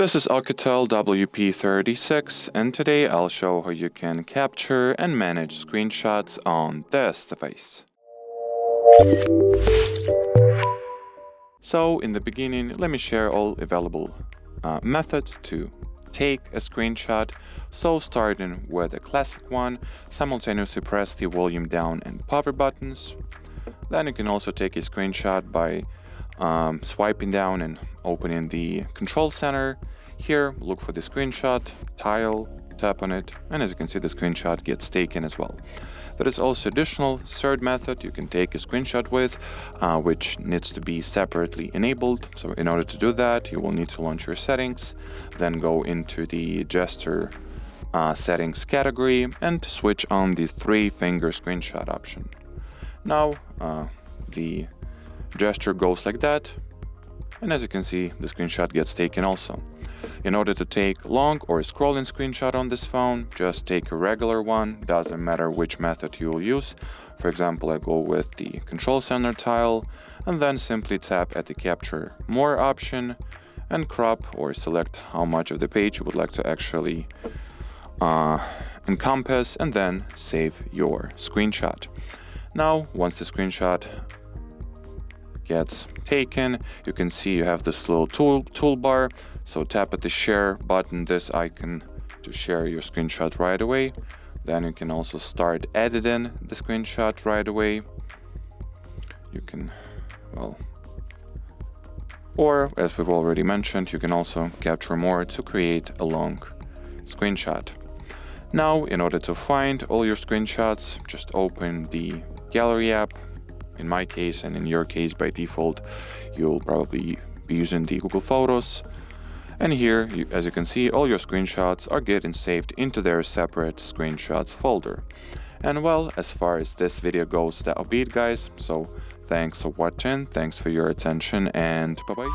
This is OUKITEL WP36, and today I'll show how you can capture and manage screenshots on this device. So in the beginning, let me share all available methods to take a screenshot. So starting with the classic one, simultaneously press the volume down and power buttons. Then you can also take a screenshot by swiping down and opening the control center. Here, look for the screenshot, tile, tap on it, and as you can see, the screenshot gets taken as well. There is also additional third method you can take a screenshot with, which needs to be separately enabled. So in order to do that, you will need to launch your settings, then go into the gesture settings category and switch on the 3-finger screenshot option. Now the gesture goes like that, and as you can see, the screenshot gets taken also. In order to take long or scrolling screenshot on this phone, just take a regular one, doesn't matter which method you will use. For example, I go with the control center tile and then simply tap at the capture more option and crop or select how much of the page you would like to actually encompass, and then save your screenshot. Now, once the screenshot gets taken, you can see you have this little toolbar. So tap at the share button, this icon, to share your screenshot right away. Then you can also start editing the screenshot right away. You can, or as we've already mentioned, you can also capture more to create a long screenshot. Now, in order to find all your screenshots, just open the Gallery app. In my case, and in your case by default, you'll probably be using the Google Photos. And here, as you can see, all your screenshots are getting saved into their separate screenshots folder. And well, as far as this video goes, that'll be it, guys. So thanks for watching, thanks for your attention, and bye-bye.